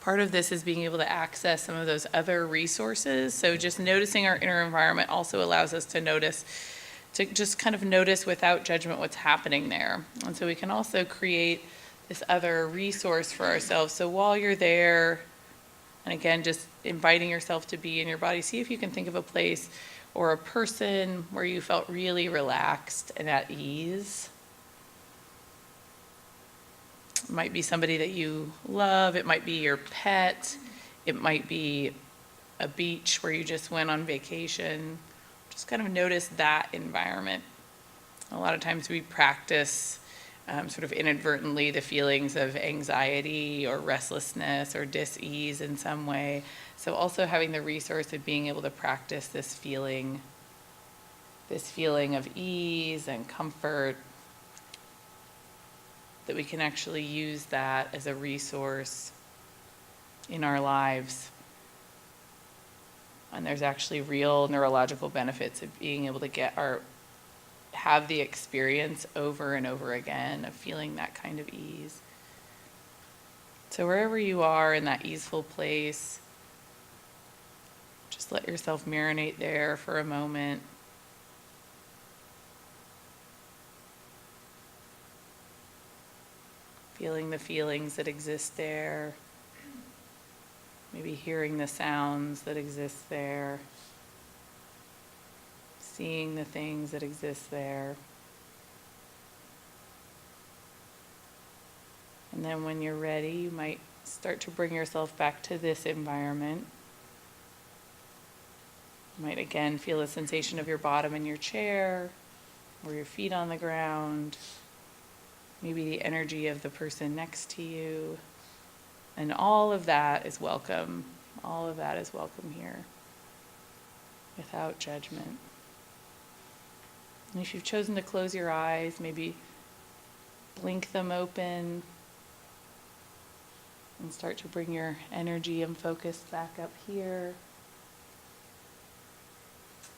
part of this is being able to access some of those other resources. So just noticing our inner environment also allows us to just kind of notice without judgment what's happening there. And so we can also create this other resource for ourselves. So while you're there, and again, just inviting yourself to be in your body, see if you can think of a place or a person where you felt really relaxed and at ease. It might be somebody that you love, it might be your pet, it might be a beach where you just went on vacation. Just kind of notice that environment. A lot of times we practice sort of inadvertently the feelings of anxiety or restlessness or dis-ease in some way. So also having the resource of being able to practice this feeling of ease and comfort, that we can actually use that as a resource in our lives. And there's actually real neurological benefits of being able to have the experience over and over again of feeling that kind of ease. So wherever you are in that easeful place, just let yourself marinate there for a moment. Feeling the feelings that exist there. Maybe hearing the sounds that exist there. Seeing the things that exist there. And then when you're ready, you might start to bring yourself back to this environment. You might again feel the sensation of your bottom in your chair, or your feet on the ground, maybe the energy of the person next to you. And all of that is welcome. All of that is welcome here, without judgment. And if you've chosen to close your eyes, maybe blink them open and start to bring your energy and focus back up here.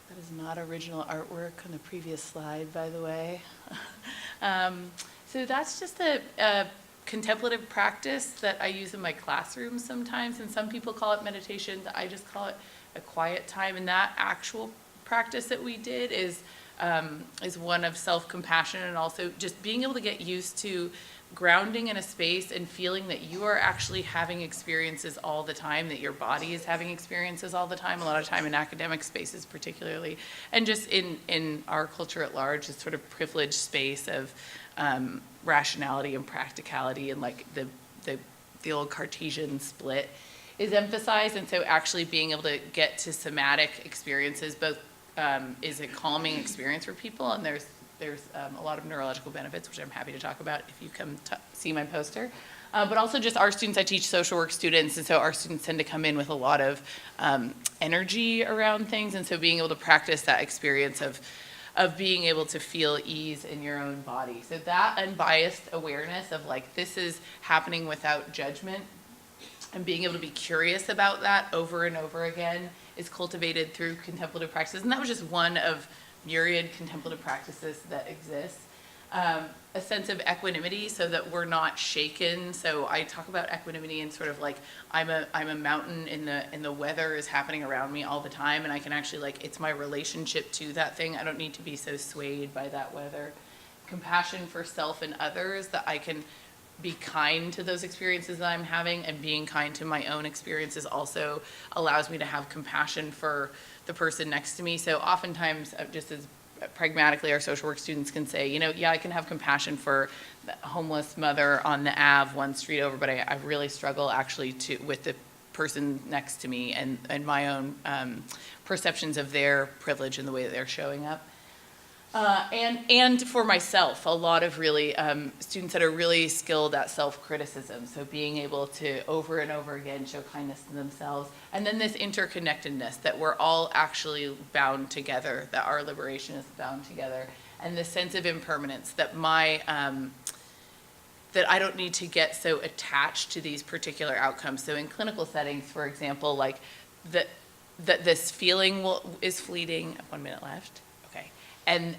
That is not original artwork on the previous slide, by the way. So that's just a contemplative practice that I use in my classroom sometimes, and some people call it meditation. I just call it a quiet time. And that actual practice that we did is one of self-compassion, and also just being able to get used to grounding in a space and feeling that you are actually having experiences all the time, that your body is having experiences all the time, a lot of time in academic spaces particularly, and just in our culture at large, this sort of privileged space of rationality and practicality, and like the old Cartesian split is emphasized. And so actually being able to get to somatic experiences both is a calming experience for people, and there's a lot of neurological benefits, which I'm happy to talk about if you come see my poster. But also just our students, I teach social work students, and so our students tend to come in with a lot of energy around things, and so being able to practice that experience of being able to feel ease in your own body. So that unbiased awareness of like, this is happening without judgment, and being able to be curious about that over and over again is cultivated through contemplative practices. And that was just one of myriad contemplative practices that exist. A sense of equanimity so that we're not shaken. So I talk about equanimity and sort of like I'm a mountain and the weather is happening around me all the time, and I can actually like, it's my relationship to that thing. I don't need to be so swayed by that weather. Compassion for self and others, that I can be kind to those experiences that I'm having, and being kind to my own experiences also allows me to have compassion for the person next to me. So oftentimes, just as pragmatically, our social work students can say, yeah, I can have compassion for the homeless mother on the Ave one street over, but I really struggle actually with the person next to me and my own perceptions of their privilege and the way that they're showing up. And for myself, a lot of really students that are really skilled at self-criticism, so being able to over and over again show kindness to themselves, and then this interconnectedness that we're all actually bound together, that our liberation is bound together, and this sense of impermanence, that that I don't need to get so attached to these particular outcomes. So in clinical settings, for example, like that this feeling is fleeting. 1 minute left. Okay. And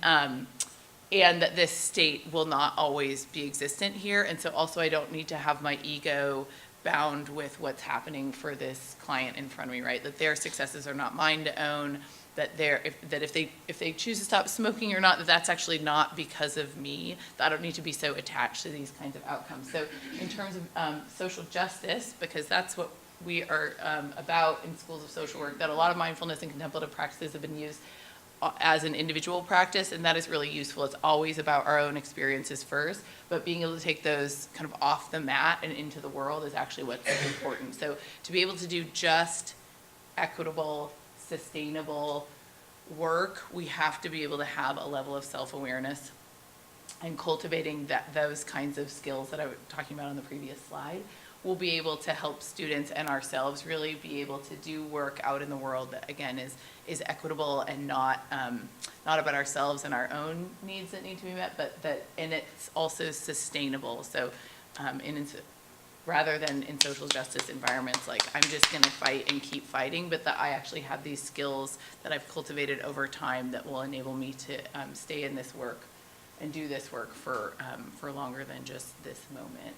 and that this state will not always be existent here. And so also I don't need to have my ego bound with what's happening for this client in front of me, right? That their successes are not mine to own, that if they choose to stop smoking or not, that's actually not because of me, that I don't need to be so attached to these kinds of outcomes. So in terms of social justice, because that's what we are about in schools of social work, that a lot of mindfulness and contemplative practices have been used as an individual practice, and that is really useful. It's always about our own experiences first, but being able to take those kind of off the mat and into the world is actually what's important. So to be able to do just, equitable, sustainable work, we have to be able to have a level of self-awareness, and cultivating those kinds of skills that I was talking about on the previous slide will be able to help students and ourselves really be able to do work out in the world that, again, is equitable and not about ourselves and our own needs that need to be met, and it's also sustainable. So rather than in social justice environments, like I'm just going to fight and keep fighting, but that I actually have these skills that I've cultivated over time that will enable me to stay in this work and do this work for longer than just this moment.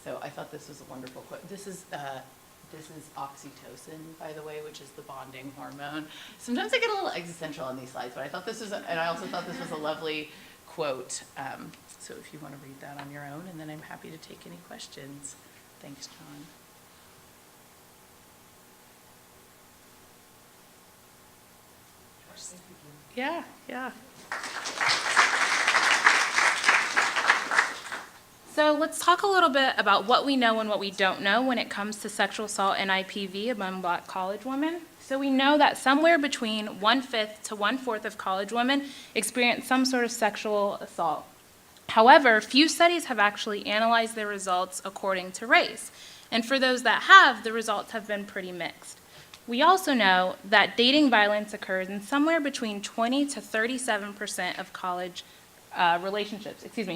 So I thought this was a wonderful quote. This is oxytocin, by the way, which is the bonding hormone. Sometimes I get a little existential on these slides, but I thought this was, and I also thought this was a lovely quote. So if you want to read that on your own, and then I'm happy to take any questions. Thanks, John. Yeah. So let's talk a little bit about what we know and what we don't know when it comes to sexual assault and IPV among Black college women. So we know that somewhere between 1/5 to 1/4 of college women experience some sort of sexual assault. However, few studies have actually analyzed their results according to race. And for those that have, the results have been pretty mixed. We also know that dating violence occurs in somewhere between 20 to 37% of college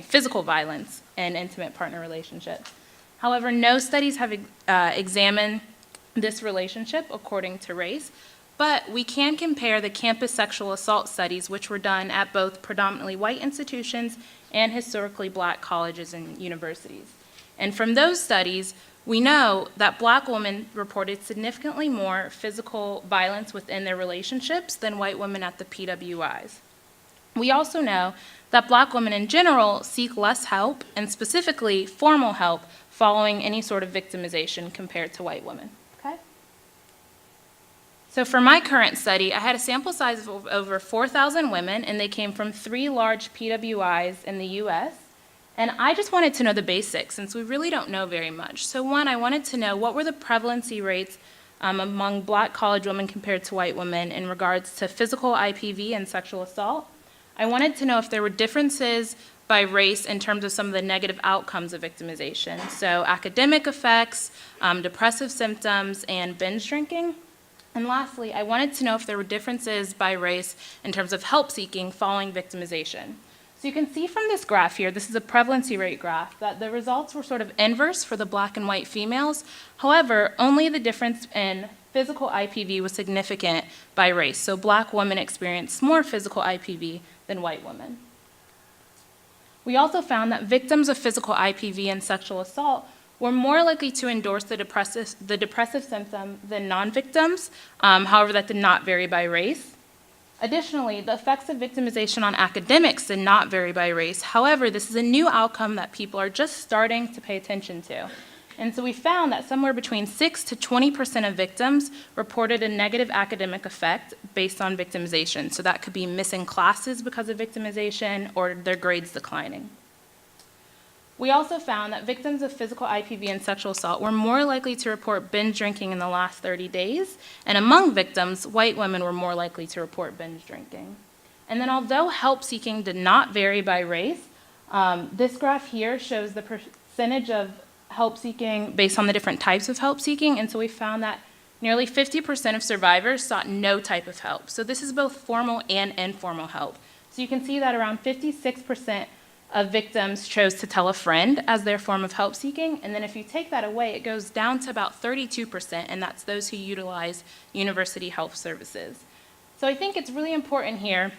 physical violence and intimate partner relationships. However, no studies have examined this relationship according to race, but we can compare the campus sexual assault studies, which were done at both predominantly white institutions and historically Black colleges and universities. And from those studies, we know that Black women reported significantly more physical violence within their relationships than white women at the PWIs. We also know that Black women in general seek less help, and specifically formal help, following any sort of victimization compared to white women. Okay? So for my current study, I had a sample size of over 4,000 women, and they came from 3 large PWIs in the US. And I just wanted to know the basics, since we really don't know very much. So one, I wanted to know what were the prevalency rates among Black college women compared to white women in regards to physical IPV and sexual assault. I wanted to know if there were differences by race in terms of some of the negative outcomes of victimization. So academic effects, depressive symptoms, and binge drinking. And lastly, I wanted to know if there were differences by race in terms of help seeking following victimization. So you can see from this graph here, this is a prevalency rate graph, that the results were sort of inverse for the Black and white females. However, only the difference in physical IPV was significant by race. So Black women experienced more physical IPV than white women. We also found that victims of physical IPV and sexual assault were more likely to endorse the depressive symptom than non-victims. However, that did not vary by race. Additionally, the effects of victimization on academics did not vary by race. However, this is a new outcome that people are just starting to pay attention to. And so we found that somewhere between 6 to 20% of victims reported a negative academic effect based on victimization. So that could be missing classes because of victimization or their grades declining. We also found that victims of physical IPV and sexual assault were more likely to report binge drinking in the last 30 days. And among victims, white women were more likely to report binge drinking. And then although help seeking did not vary by race, this graph here shows the percentage of help seeking based on the different types of help seeking. And so we found that nearly 50% of survivors sought no type of help. So this is both formal and informal help. So you can see that around 56% of victims chose to tell a friend as their form of help seeking. And then if you take that away, it goes down to about 32%, and that's those who utilize university health services. So I think it's really important here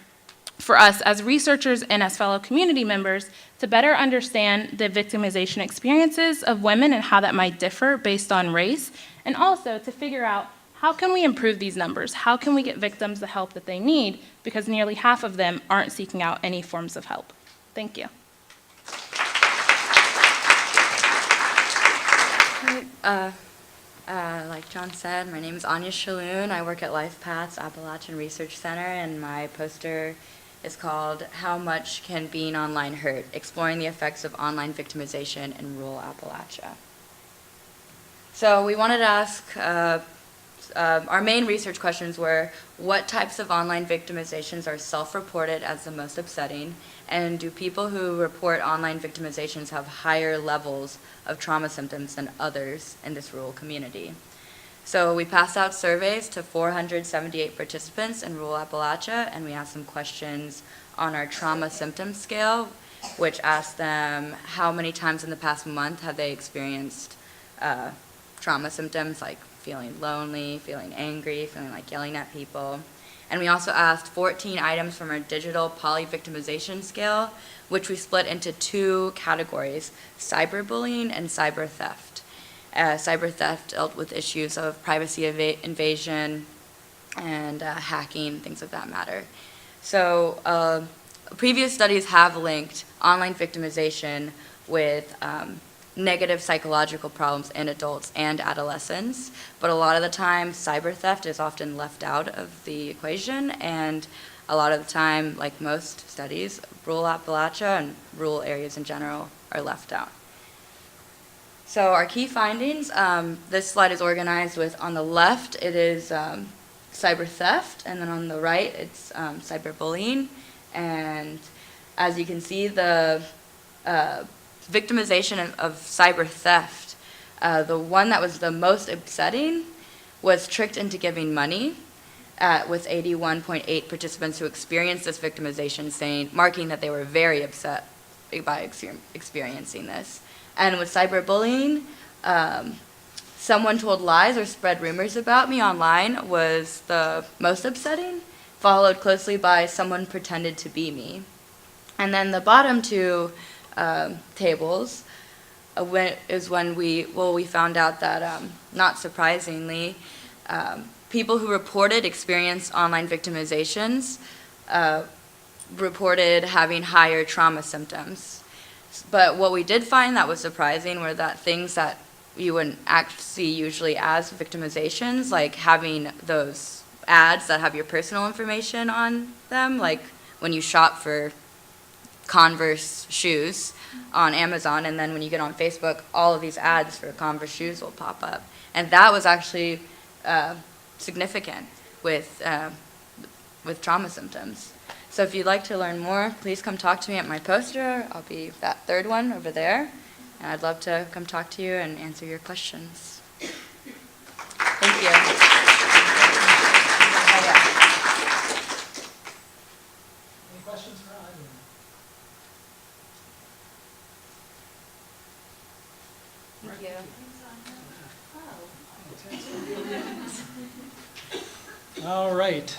for us as researchers and as fellow community members to better understand the victimization experiences of women and how that might differ based on race, and also to figure out how can we improve these numbers? How can we get victims the help that they need? Because nearly half of them aren't seeking out any forms of help. Thank you. Like John said, my name is Aisha Luo. I work at LifePath's Appalachian Research Center, and my poster is called How Much Can Being Online Hurt? Exploring the Effects of Online Victimization in Rural Appalachia. So we wanted to ask, our main research questions were, what types of online victimizations are self-reported as the most upsetting? And do people who report online victimizations have higher levels of trauma symptoms than others in this rural community? So we passed out surveys to 478 participants in rural Appalachia, and we asked them questions on our trauma symptom scale, which asked them how many times in the past month have they experienced trauma symptoms like feeling lonely, feeling angry, feeling like yelling at people. And we also asked 14 items from our digital poly-victimization scale, which we split into 2 categories, cyberbullying and cyber theft. Cyber theft dealt with issues of privacy invasion and hacking, things of that matter. So previous studies have linked online victimization with negative psychological problems in adults and adolescents, but a lot of the time cyber theft is often left out of the equation, and a lot of the time, like most studies, rural Appalachia and rural areas in general are left out. So our key findings, this slide is organized with, on the left it is cyber theft, and then on the right it's cyberbullying, and as you can see, the victimization of cyber theft, the one that was the most upsetting was tricked into giving money, with 81.8 participants who experienced this victimization marking that they were very upset by experiencing this. And with cyberbullying, someone told lies or spread rumors about me online was the most upsetting, followed closely by someone pretended to be me. And then the bottom 2 tables is when we found out that, not surprisingly, people who reported experienced online victimizations reported having higher trauma symptoms. But what we did find that was surprising were that things that you wouldn't actually see usually as victimizations, like having those ads that have your personal information on them, like when you shop for Converse shoes on Amazon, and then when you get on Facebook, all of these ads for Converse shoes will pop up. And that was actually significant with trauma symptoms. So if you'd like to learn more, please come talk to me at my poster. I'll be that 3rd one over there, and I'd love to come talk to you and answer your questions. Thank you. Any questions for Anya? Thank you. All right.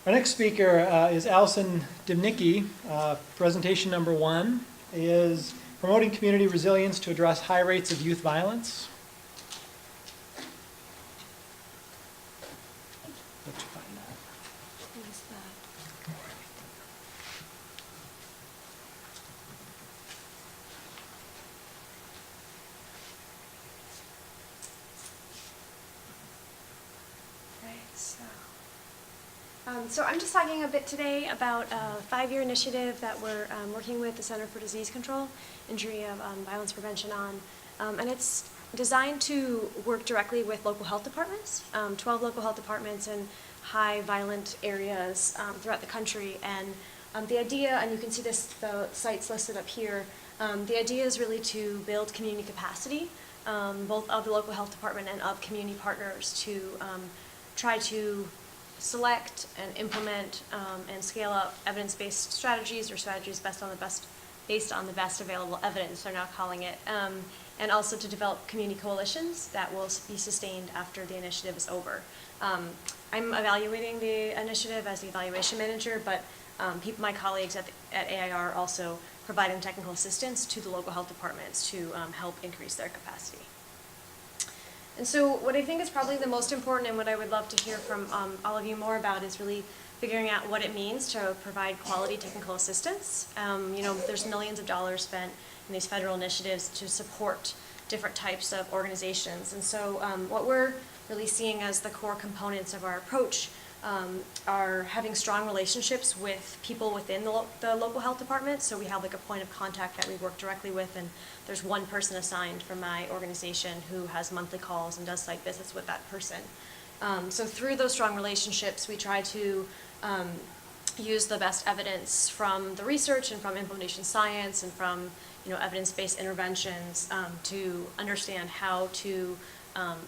Our next speaker is Alison Nikki. Presentation number 1 is Promoting Community Resilience to Address High Rates of Youth Violence. Let's find that. So I'm just talking a bit today about a 5-year initiative that we're working with the Center for Disease Control, Injury of Violence Prevention on, and it's designed to work directly with local health departments, 12 local health departments in high violent areas throughout the country. And the idea, and you can see this, the sites listed up here, the idea is really to build community capacity, both of the local health department and of community partners, to try to select and implement and scale up evidence-based strategies, or strategies based on the best available evidence, they're now calling it, and also to develop community coalitions that will be sustained after the initiative is over. I'm evaluating the initiative as the evaluation manager, but my colleagues at AIR also providing technical assistance to the local health departments to help increase their capacity. And so what I think is probably the most important and what I would love to hear from all of you more about is really figuring out what it means to provide quality technical assistance. There's millions of dollars spent in these federal initiatives to support different types of organizations. And so what we're really seeing as the core components of our approach are having strong relationships with people within the local health department. So we have like a point of contact that we work directly with, and there's one person assigned from my organization who has monthly calls and does site visits with that person. So through those strong relationships, we try to use the best evidence from the research and from implementation science and from evidence-based interventions to understand how to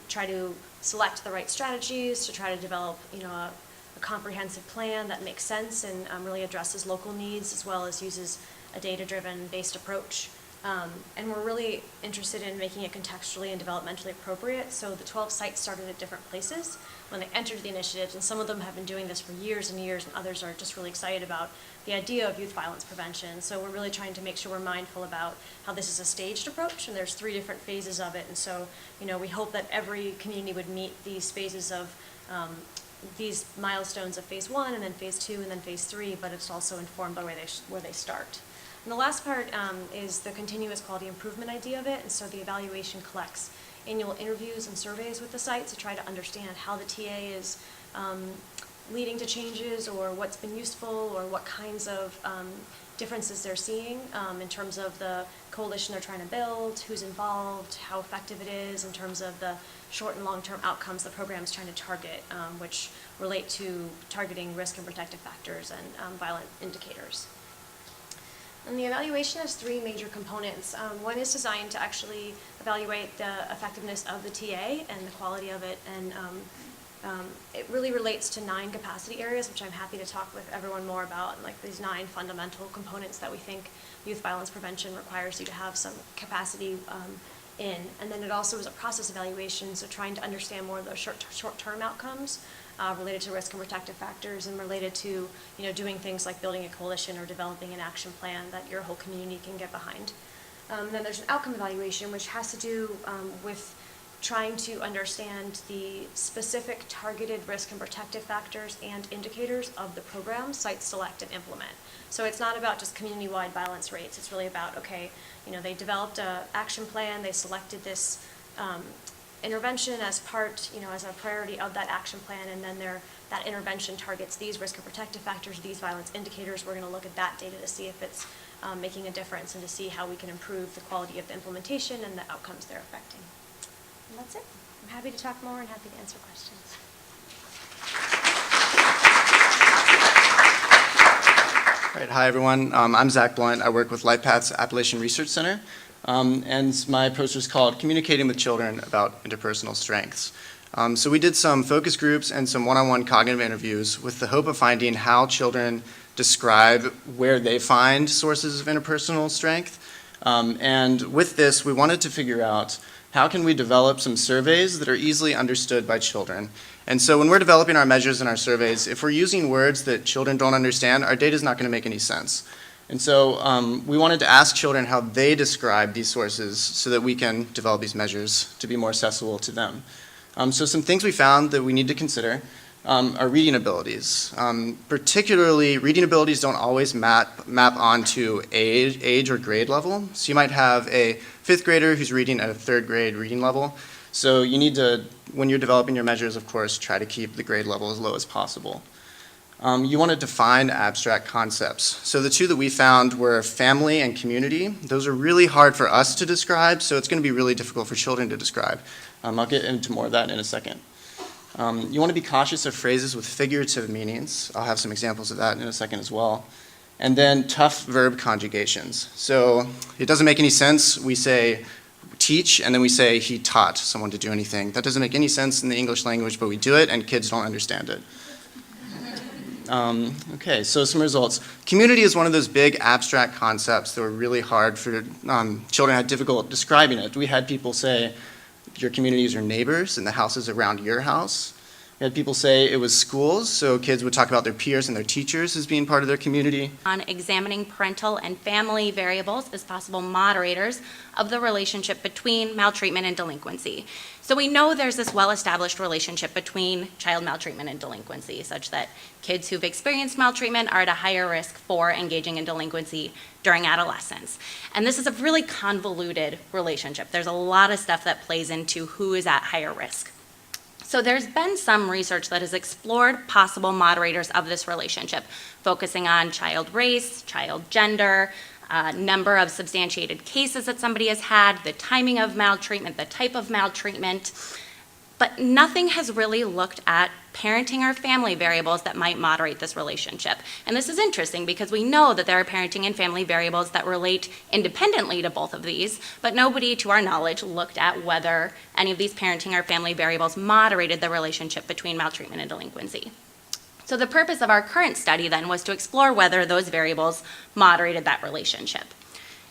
try to select the right strategies, to try to develop a comprehensive plan that makes sense and really addresses local needs as well as uses a data-driven based approach. And we're really interested in making it contextually and developmentally appropriate. So the 12 sites started at different places when they entered the initiatives, and some of them have been doing this for years and years, and others are just really excited about the idea of youth violence prevention. So we're really trying to make sure we're mindful about how this is a staged approach, and there's 3 different phases of it. And so, we hope that every community would meet these phases of these milestones of phase 1, and then phase 2, and then phase 3, but it's also informed by where they start. And the last part is the continuous quality improvement idea of it, and so the evaluation collects annual interviews and surveys with the sites to try to understand how the TA is leading to changes, or what's been useful, or what kinds of differences they're seeing in terms of the coalition they're trying to build, who's involved, how effective it is in terms of the short and long-term outcomes the program's trying to target, which relate to targeting risk and protective factors and violent indicators. And the evaluation has 3 major components. One is designed to actually evaluate the effectiveness of the TA and the quality of it, and it really relates to 9 capacity areas, which I'm happy to talk with everyone more about, and like these 9 fundamental components that we think youth violence prevention requires you to have some capacity in. And then it also is a process evaluation, so trying to understand more of those short-term outcomes related to risk and protective factors, and related to doing things like building a coalition or developing an action plan that your whole community can get behind. Then there's an outcome evaluation, which has to do with trying to understand the specific targeted risk and protective factors and indicators of the program sites select and implement. So it's not about just community-wide violence rates. It's really about, okay, they developed an action plan, they selected this intervention as part, as a priority of that action plan, and then that intervention targets these risk and protective factors, these violence indicators. We're going to look at that data to see if it's making a difference and to see how we can improve the quality of the implementation and the outcomes they're affecting. And that's it. I'm happy to talk more and happy to answer questions. All right, hi everyone. I'm Zach Blount. I work with LifePath's Appalachian Research Center, and my poster is called Communicating with Children About Interpersonal Strengths. So we did some focus groups and some one-on-one cognitive interviews with the hope of finding how children describe where they find sources of interpersonal strength. And with this, we wanted to figure out how can we develop some surveys that are easily understood by children. And so when we're developing our measures and our surveys, if we're using words that children don't understand, our data is not going to make any sense. And so we wanted to ask children how they describe these sources so that we can develop these measures to be more accessible to them. So some things we found that we need to consider are reading abilities. Particularly, reading abilities don't always map onto age or grade level. So you might have a 5th grader who's reading at a 3rd grade reading level. So you need to, when you're developing your measures, of course, try to keep the grade level as low as possible. You want to define abstract concepts. So the 2 that we found were family and community. Those are really hard for us to describe, so it's going to be really difficult for children to describe. I'll get into more of that in a second. You want to be cautious of phrases with figurative meanings. I'll have some examples of that in a second as well. And then tough verb conjugations. So it doesn't make any sense. We say teach, and then we say he taught someone to do anything. That doesn't make any sense in the English language, but we do it, and kids don't understand it. Okay, so some results. Community is one of those big abstract concepts that were really hard for children had difficult describing it. We had people say your community is your neighbors and the houses around your house. We had people say it was schools, so kids would talk about their peers and their teachers as being part of their community. On examining parental and family variables as possible moderators of the relationship between maltreatment and delinquency. So we know there's this well-established relationship between child maltreatment and delinquency, such that kids who've experienced maltreatment are at a higher risk for engaging in delinquency during adolescence. And this is a really convoluted relationship. There's a lot of stuff that plays into who is at higher risk. So there's been some research that has explored possible moderators of this relationship, focusing on child race, child gender, number of substantiated cases that somebody has had, the timing of maltreatment, the type of maltreatment. But nothing has really looked at parenting or family variables that might moderate this relationship. And this is interesting because we know that there are parenting and family variables that relate independently to both of these, but nobody, to our knowledge, looked at whether any of these parenting or family variables moderated the relationship between maltreatment and delinquency. So the purpose of our current study then was to explore whether those variables moderated that relationship.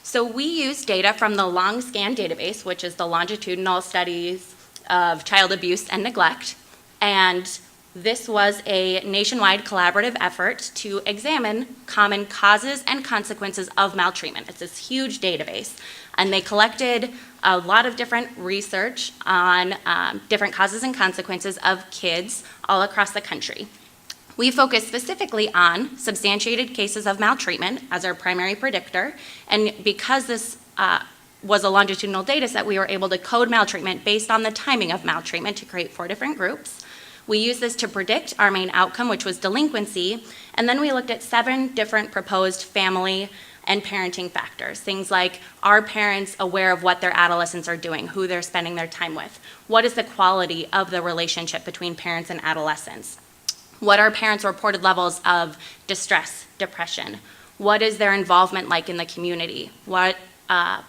So we used data from the LongScan database, which is the longitudinal studies of child abuse and neglect, and this was a nationwide collaborative effort to examine common causes and consequences of maltreatment. It's this huge database, and they collected a lot of different research on different causes and consequences of kids all across the country. We focused specifically on substantiated cases of maltreatment as our primary predictor, and because this was a longitudinal data set, we were able to code maltreatment based on the timing of maltreatment to create 4 different groups. We used this to predict our main outcome, which was delinquency, and then we looked at 7 different proposed family and parenting factors. Things like, are parents aware of what their adolescents are doing, who they're spending their time with? What is the quality of the relationship between parents and adolescents? What are parents' reported levels of distress, depression? What is their involvement like in the community? What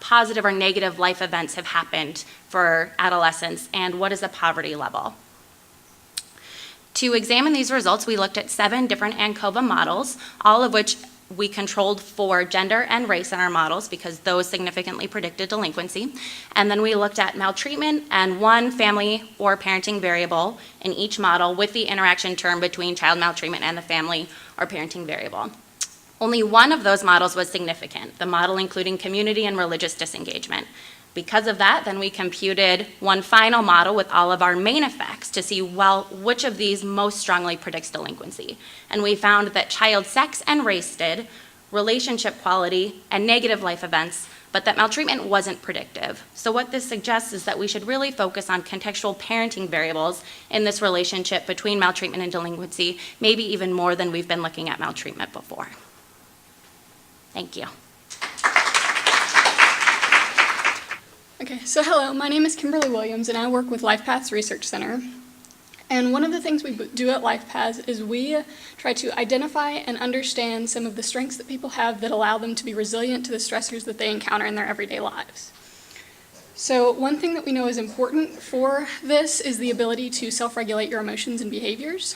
positive or negative life events have happened for adolescents, and what is the poverty level? To examine these results, we looked at 7 different ANCOVA models, all of which we controlled for gender and race in our models because those significantly predicted delinquency. And then we looked at maltreatment and 1 family or parenting variable in each model with the interaction term between child maltreatment and the family or parenting variable. Only 1 of those models was significant, the model including community and religious disengagement. Because of that, then we computed 1 final model with all of our main effects to see, well, which of these most strongly predicts delinquency. And we found that child sex and race did, relationship quality, and negative life events, but that maltreatment wasn't predictive. So what this suggests is that we should really focus on contextual parenting variables in this relationship between maltreatment and delinquency, maybe even more than we've been looking at maltreatment before. Thank you. Okay, so hello, my name is Kimberly Williams and I work with LifePath's Research Center. And one of the things we do at LifePath is we try to identify and understand some of the strengths that people have that allow them to be resilient to the stressors that they encounter in their everyday lives. So one thing that we know is important for this is the ability to self-regulate your emotions and behaviors.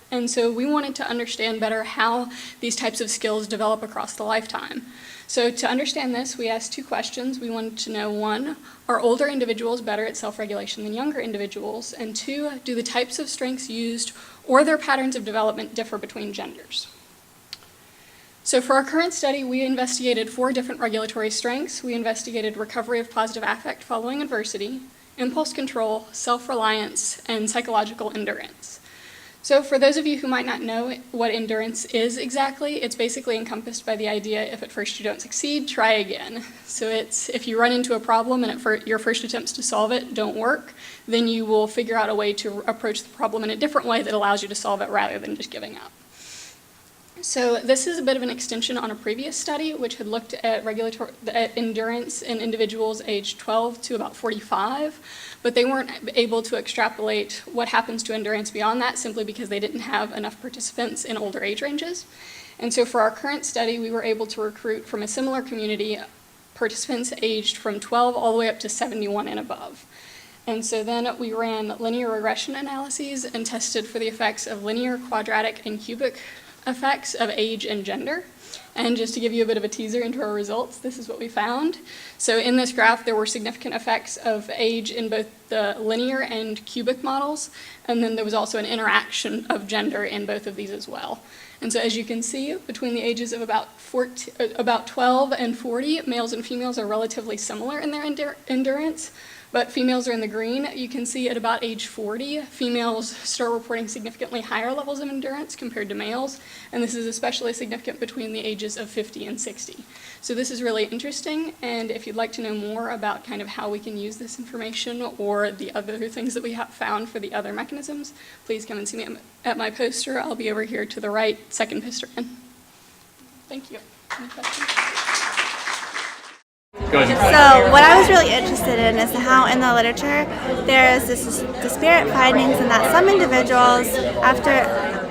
And so we wanted to understand better how these types of skills develop across the lifetime. So to understand this, we asked 2 questions. We wanted to know, 1, are older individuals better at self-regulation than younger individuals? And 2, do the types of strengths used or their patterns of development differ between genders? So for our current study, we investigated 4 different regulatory strengths. We investigated recovery of positive affect following adversity, impulse control, self-reliance, and psychological endurance. So for those of you who might not know what endurance is exactly, it's basically encompassed by the idea if at first you don't succeed, try again. So it's if you run into a problem and your first attempts to solve it don't work, then you will figure out a way to approach the problem in a different way that allows you to solve it rather than just giving up. So this is a bit of an extension on a previous study which had looked at endurance in individuals aged 12 to about 45, but they weren't able to extrapolate what happens to endurance beyond that simply because they didn't have enough participants in older age ranges. And so for our current study, we were able to recruit from a similar community participants aged from 12 all the way up to 71 and above. And so then we ran linear regression analyses and tested for the effects of linear, quadratic, and cubic effects of age and gender. And just to give you a bit of a teaser into our results, this is what we found. So in this graph, there were significant effects of age in both the linear and cubic models, and then there was also an interaction of gender in both of these as well. And so as you can see, between the ages of about 12 and 40, males and females are relatively similar in their endurance. But females are in the green. You can see at about age 40, females start reporting significantly higher levels of endurance compared to males, and this is especially significant between the ages of 50 and 60. So this is really interesting, and if you'd like to know more about kind of how we can use this information or the other things that we have found for the other mechanisms, please come and see me at my poster. I'll be over here to the right, second poster in. Thank you. Any questions? So what I was really interested in is how in the literature there is this disparate findings in that some individuals, after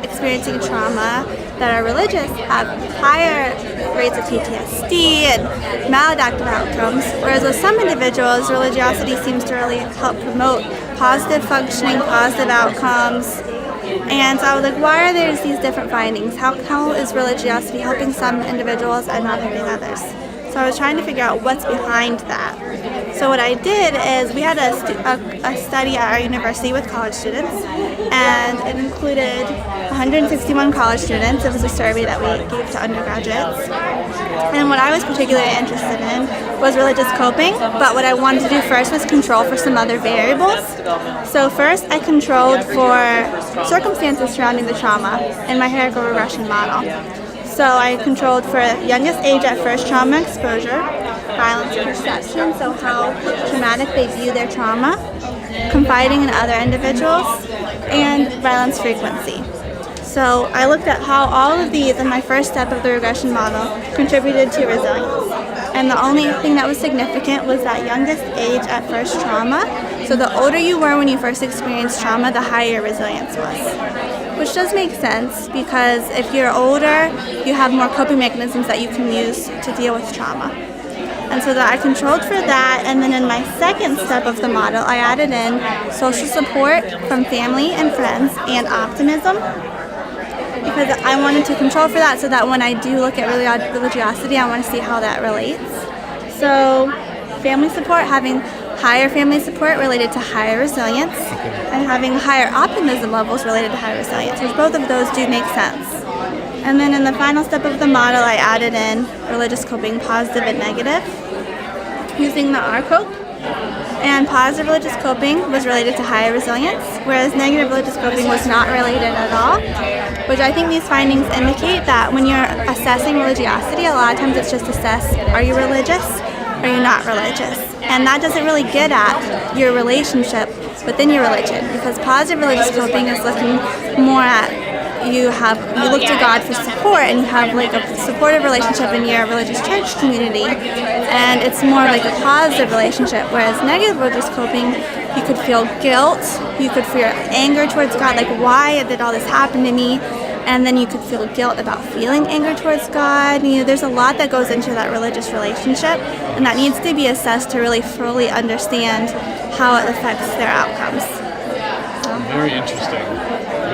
experiencing trauma that are religious, have higher rates of PTSD and maladaptive outcomes, whereas with some individuals, religiosity seems to really help promote positive functioning, positive outcomes. And so I was like, why are there these different findings? How is religiosity helping some individuals and not helping others? So I was trying to figure out what's behind that. So what I did is we had a study at our university with college students, and it included 161 college students. It was a survey that we gave to undergraduates. And what I was particularly interested in was religious coping, but what I wanted to do first was control for some other variables. So first I controlled for circumstances surrounding the trauma in my hierarchical regression model. So I controlled for youngest age at first trauma exposure, violence perception, so how traumatic they view their trauma, confiding in other individuals, and violence frequency. So I looked at how all of these in my first step of the regression model contributed to resilience. And the only thing that was significant was that youngest age at first trauma. So the older you were when you first experienced trauma, the higher your resilience was. Which does make sense because if you're older, you have more coping mechanisms that you can use to deal with trauma. And so that I controlled for that, and then in my second step of the model, I added in social support from family and friends and optimism, because I wanted to control for that so that when I do look at religiosity, I want to see how that relates. So family support, having higher family support related to higher resilience, and having higher optimism levels related to higher resilience, which both of those do make sense. And then in the final step of the model, I added in religious coping, positive and negative, using the R-cope. And positive religious coping was related to higher resilience, whereas negative religious coping was not related at all, which I think these findings indicate that when you're assessing religiosity, a lot of times it's just assess, are you religious, are you not religious? And that doesn't really get at your relationship within your religion, because positive religious coping is looking more at you look to God for support, and you have like a supportive relationship in your religious church community, and it's more like a positive relationship, whereas negative religious coping, you could feel guilt, you could feel anger towards God, like why did all this happen to me? And then you could feel guilt about feeling anger towards God. You know, there's a lot that goes into that religious relationship, and that needs to be assessed to really fully understand how it affects their outcomes. Very interesting.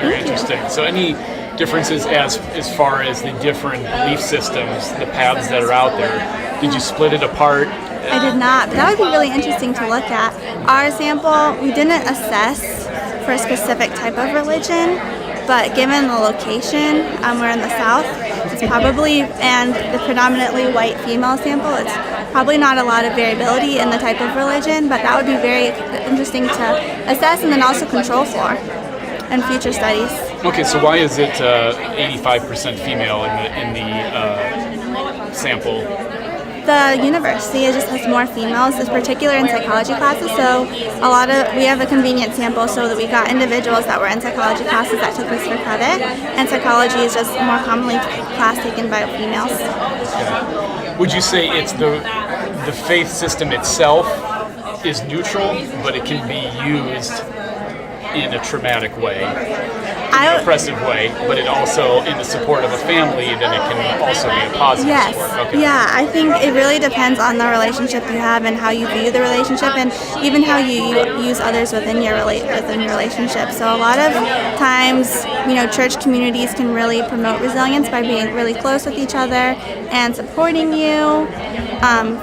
Very interesting. So any differences as far as the different belief systems, the paths that are out there, did you split it apart? I did not, but that would be really interesting to look at. Our sample, we didn't assess for a specific type of religion, but given the location, we're in the South, it's probably, and the predominantly white female sample, it's probably not a lot of variability in the type of religion, but that would be very interesting to assess and then also control for in future studies. Okay, so why is it 85% female in the sample? The university just has more females, in particular in psychology classes, so we have a convenient sample so that we got individuals that were in psychology classes that took this for credit, and psychology is just more commonly class taken by females. Okay. Would you say it's the faith system itself is neutral, but it can be used in a traumatic way? an oppressive way, but it also, in the support of a family, then it can also be a positive Yes. support. Okay. Yeah, I think it really depends on the relationship you have and how you view the relationship, and even how you use others within your relationship. So a lot of times, church communities can really promote resilience by being really close with each other and supporting you.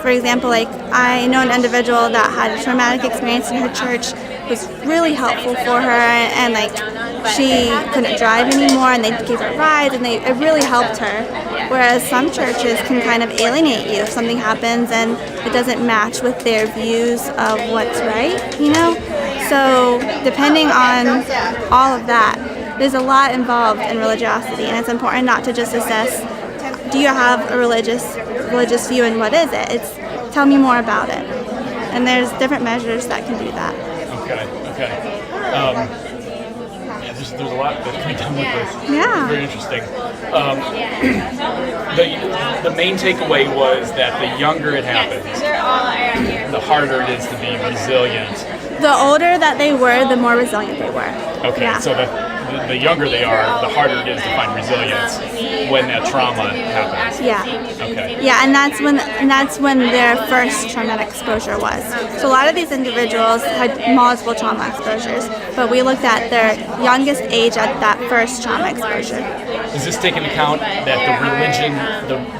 For example, like I know an individual that had a traumatic experience in her church. Was really helpful for her, and like she couldn't drive anymore, and they gave her rides, and it really helped her. Whereas some churches can kind of alienate you if something happens and it doesn't match with their views of what's right, So depending on all of that, there's a lot involved in religiosity, and it's important not to just assess, do you have a religious view and what is it? It's tell me more about it. And there's different measures that can do that. Okay. There's a lot that can be done with this. Yeah. Very interesting. The main takeaway was that the younger it happens, the harder it is to be resilient. The older that they were, the more resilient they were. Okay, Yeah. so the younger they are, the harder it is to find resilience when that trauma happens. Yeah. Okay. Yeah, and that's when their first traumatic exposure was. So a lot of these individuals had multiple trauma exposures, but we looked at their youngest age at that first trauma exposure. Does this take into account that the religion,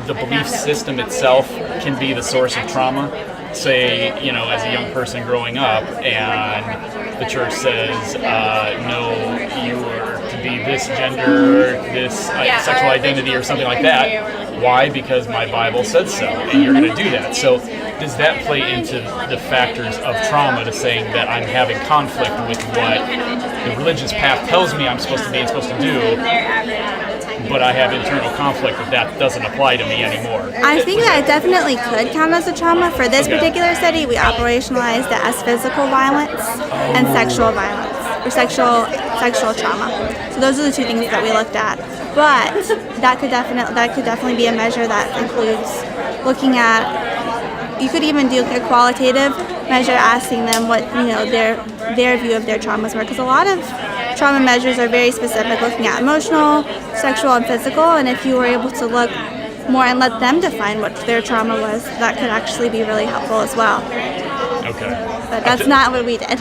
the belief system itself can be the source of trauma? Say, as a young person growing up and the church says, no, you are to be this gender, this sexual identity or something like that. Why? Because my Bible said so, and you're going to do that. So does that play into the factors of trauma to saying that I'm having conflict with what the religious path tells me I'm supposed to be and supposed to do, but I have internal conflict that doesn't apply to me anymore? I think that it definitely could count as a trauma. For this particular study, we operationalized it as physical violence and sexual violence, or sexual trauma. So those are the two things that we looked at. But that could definitely be a measure that includes looking at. You could even do a qualitative measure, asking them what their view of their traumas were, because a lot of trauma measures are very specific, looking at emotional, sexual, and physical. And if you were able to look more and let them define what their trauma was, that could actually be really helpful as well. Okay. But that's not what we did.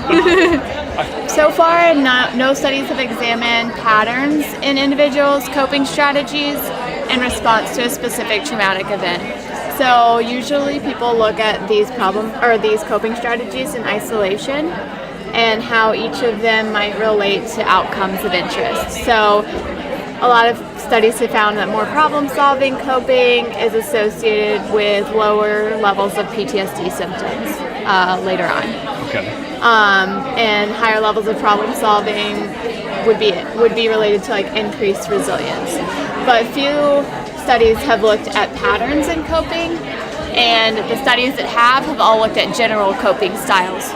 So far, no studies have examined patterns in individuals' coping strategies in response to a specific traumatic event. So usually people look at these coping strategies in isolation and how each of them might relate to outcomes of interest. So a lot of studies have found that more problem-solving coping is associated with lower levels of PTSD symptoms later on. Okay. And higher levels of problem solving would be related to increased resilience. But few studies have looked at patterns in coping, and the studies that have all looked at general coping styles.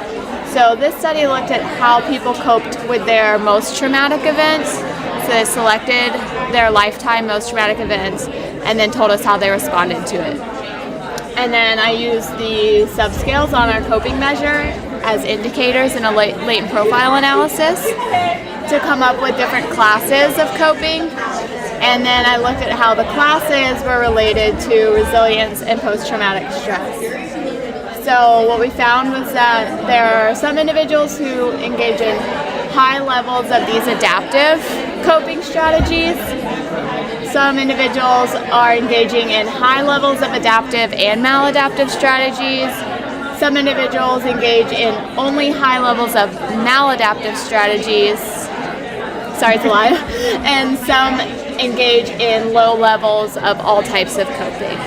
So this study looked at how people coped with their most traumatic events. So they selected their lifetime most traumatic events and then told us how they responded to it. And then I used the subscales on our coping measure as indicators in a latent profile analysis to come up with different classes of coping. And then I looked at how the classes were related to resilience and post-traumatic stress. So what we found was that there are some individuals who engage in high levels of these adaptive coping strategies. Some individuals are engaging in high levels of adaptive and maladaptive strategies. Some individuals engage in only high levels of maladaptive strategies. Sorry, it's a lie. And some engage in low levels of all types of coping.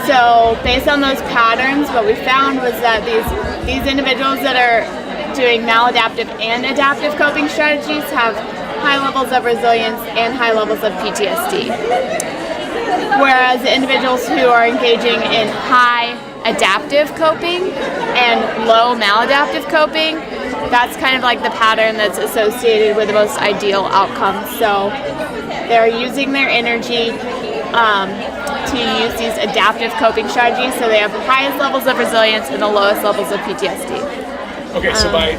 So based on those patterns, what we found was that these individuals that are doing maladaptive and adaptive coping strategies have high levels of resilience and high levels of PTSD. Whereas the individuals who are engaging in high adaptive coping and low maladaptive coping, that's kind of like the pattern that's associated with the most ideal outcomes. So they're using their energy to use these adaptive coping strategies, so they have the highest levels of resilience and the lowest levels of PTSD. Okay, so by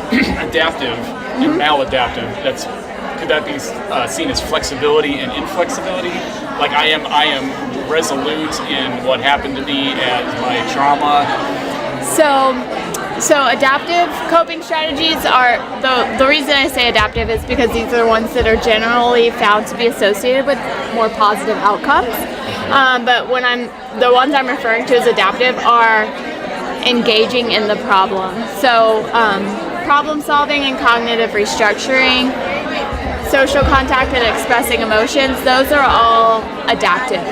adaptive and maladaptive, that's could that be seen as flexibility and inflexibility? Like I am resolute in what happened to me as my trauma. So adaptive coping strategies are, the reason I say adaptive is because these are the ones that are generally found to be associated with more positive outcomes. But the ones I'm referring to as adaptive are engaging in the problem. So problem solving and cognitive restructuring, social contact and expressing emotions, those are all adaptive.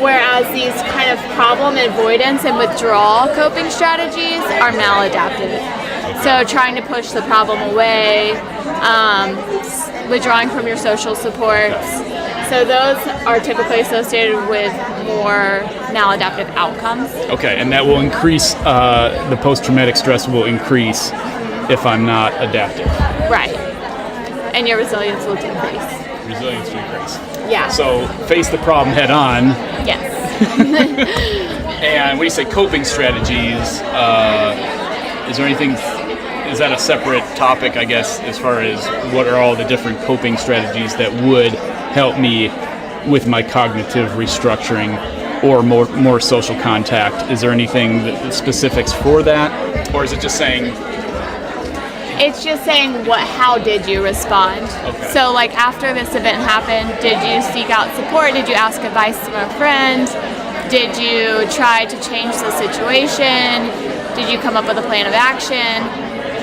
Whereas these kind of problem avoidance and withdrawal coping strategies are maladaptive. So trying to push the problem away, withdrawing from your social supports. So those are typically associated with more maladaptive outcomes. Okay, and that will increase, the post-traumatic stress will increase if I'm not adaptive. Right. And your resilience will decrease. Resilience will increase. Yeah. So face the problem head on. Yes. And when you say coping strategies, is there anything, is that a separate topic, I guess, as far as what are all the different coping strategies that would help me with my cognitive restructuring or more social contact? Is there anything specifics for that? Or is it just saying... It's just saying how did you respond? Okay. So like after this event happened, did you seek out support? Did you ask advice from a friend? Did you try to change the situation? Did you come up with a plan of action?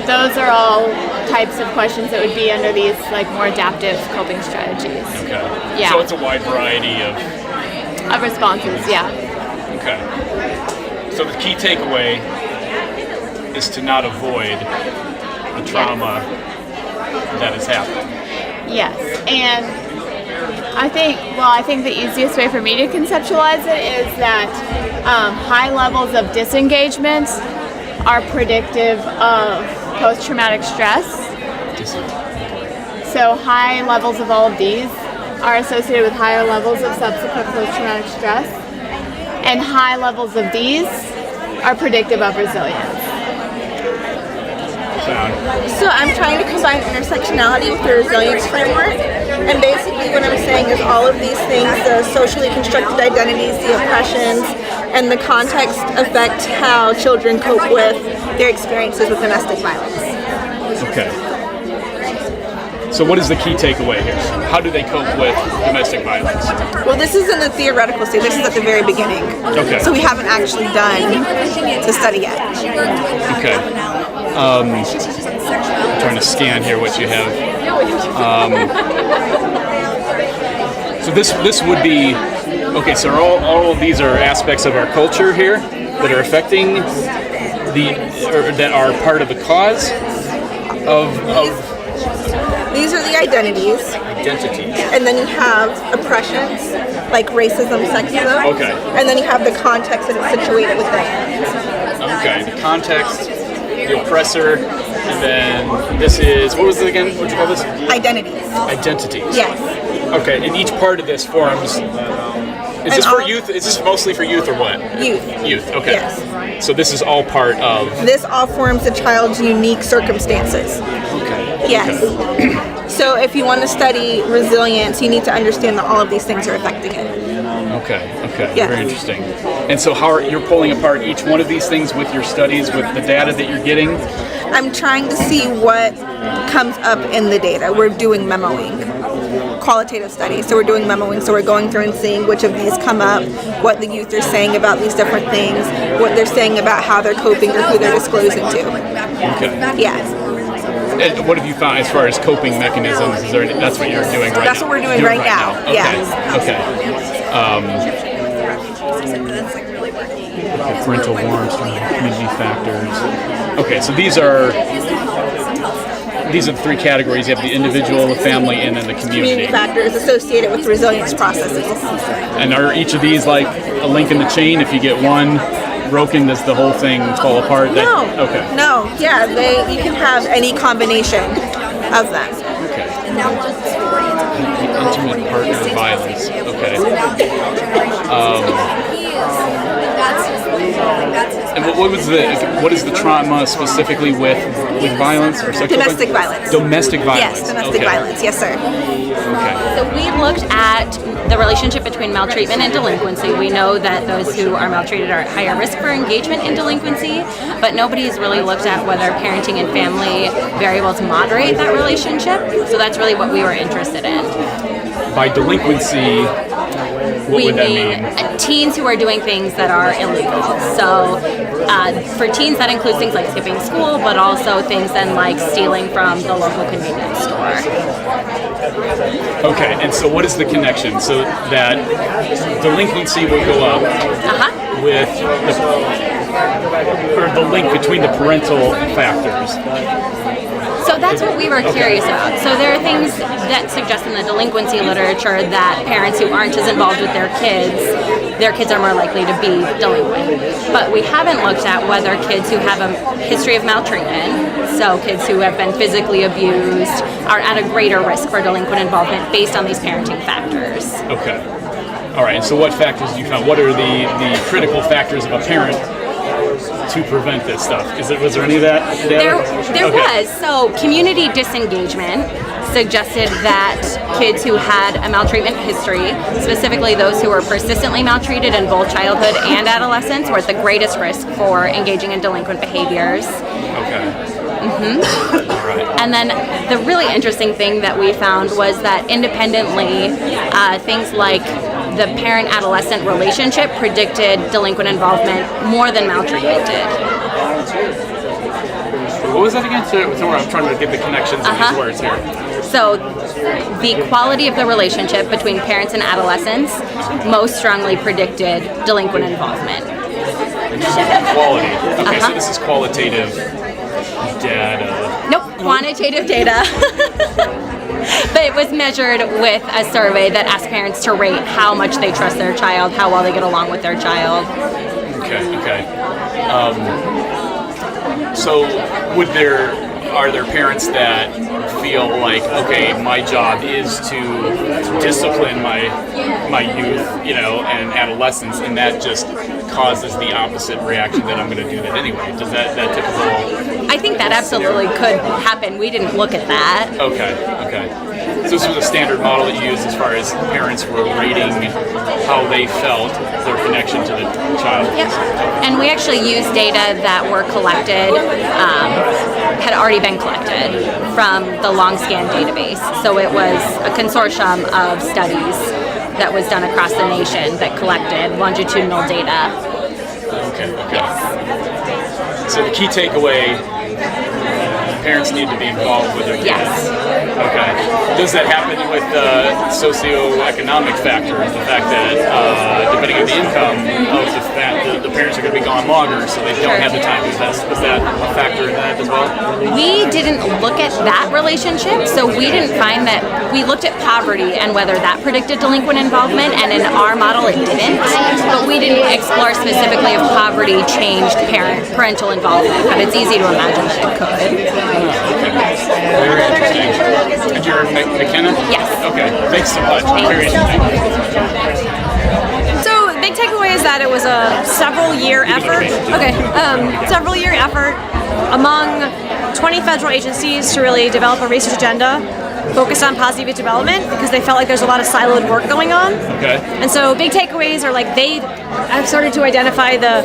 Those are all types of questions that would be under these like more adaptive coping strategies. Okay. Yeah. So it's a wide variety of responses, yeah. Okay. So the key takeaway is to not avoid the trauma that has happened. Yes, and I think the easiest way for me to conceptualize it is that high levels of disengagement are predictive of post-traumatic stress. So high levels of all of these are associated with higher levels of subsequent post-traumatic stress, and high levels of these are predictive of resilience. So I'm trying to combine intersectionality with the resilience framework, and basically what I'm saying is all of these things, the socially constructed identities, the oppressions, and the context affect how children cope with their experiences with domestic violence. Okay. So what is the key takeaway here? How do they cope with domestic violence? Well, this is in the theoretical stage. This is at the very beginning. Okay. So we haven't actually done the study yet. Okay. I'm trying to scan here what you have. So this would be, okay, so all of these are aspects of our culture here that are affecting that are part of the cause of These are the identities. And then you have oppressions, like racism, sexism. Okay. And then you have the context that it's situated within. Okay, the context, the oppressor, and then this is, what was it again? What did you call this? Identities. Identities. Yes. Okay, and each part of this forms, is this for youth? Is this mostly for youth or what? Youth. Youth, okay. Yes. So this is all part of... This all forms a child's unique circumstances. Okay. Yes. Okay. So if you want to study resilience, you need to understand that all of these things are affecting it. Okay, okay, Yes. very interesting. And so how are you're pulling apart each one of these things with your studies, with the data that you're getting? I'm trying to see what comes up in the data. We're doing memoing, qualitative studies. So we're doing memoing, so we're going through and seeing which of these come up, what the youth are saying about these different things, what they're saying about how they're coping or who they're disclosing to. Okay. Yes. And what have you found as far as coping mechanisms? Is there that's what you're doing right now? That's what we're doing right now. Okay. Yes. Okay. Parental warmth, community factors. Okay, so these are the three categories. You have the individual, the family, and then the community. Community factors associated with resilience processes. And are each of these like a link in the chain? If you get one broken, does the whole thing fall apart? No. Okay. No. Yeah, you can have any combination of them. Okay. Intimate partner violence. Okay. And what is the trauma specifically with violence or sexual Domestic violence. Domestic violence. Yes, domestic Okay. violence. Yes, sir. Okay. So we looked at the relationship between maltreatment and delinquency. We know that those who are maltreated are at higher risk for engagement in delinquency, but nobody's really looked at whether parenting and family variables moderate that relationship. So that's really what we were interested in. By delinquency, what would that mean? Teens who are doing things that are illegal. So for teens, that includes things like skipping school, but also things then like stealing from the local convenience store. Okay, and so what is the connection? So that delinquency will go up with the link between the parental factors. So that's what we were curious about. So there are things that suggest in the delinquency literature that parents who aren't as involved with their kids are more likely to be delinquent. But we haven't looked at whether kids who have a history of maltreatment, so kids who have been physically abused, are at a greater risk for delinquent involvement based on these parenting factors. Okay. All right, and so what factors do you find? What are the critical factors of a parent to prevent this stuff? Was there any of that? There Okay. was. So community disengagement suggested that kids who had a maltreatment history, specifically those who were persistently maltreated in both childhood and adolescence, were at the greatest risk for engaging in delinquent behaviors. Okay. All right. And then the really interesting thing that we found was that independently, things like the parent-adolescent relationship predicted delinquent involvement more than maltreatment did. What was that again? So I'm trying to get the connections in these words here. So the quality of the relationship between parents and adolescents most strongly predicted delinquent involvement. Quality. Okay, so this is qualitative data. Nope, quantitative data. But it was measured with a survey that asked parents to rate how much they trust their child, how well they get along with their child. Okay. So are there parents that feel like, okay, my job is to discipline my youth, and adolescents, and that just causes the opposite reaction that I'm going to do that anyway? Does that typical? I think that absolutely could happen. We didn't look at that. Okay. So this was a standard model that you used as far as parents were rating how they felt their connection to the child. Yep. And we actually used data that were collected, had already been collected from the LongScan database. So it was a consortium of studies that was done across the nation that collected longitudinal data. Okay. So the key takeaway, parents need to be involved with their kids. Yes. Okay. Does that happen with socioeconomic factors? The fact that depending on the income of the parents are going to be gone longer, so they don't have the time to invest. Was that a factor in that as well? We didn't look at that relationship, so we didn't find that. We looked at poverty and whether that predicted delinquent involvement, and in our model it didn't. But we didn't explore specifically if poverty changed parental involvement, but it's easy to imagine that it could. Okay. Very interesting. And you're McKenna? Yes. Okay. Thanks so much. Very interesting. So the big takeaway is that it was a several-year effort. Several-year effort among 20 federal agencies to really develop a research agenda focused on positive youth development, because they felt like there's a lot of siloed work going on. Okay. And so big takeaways are like they have started to identify the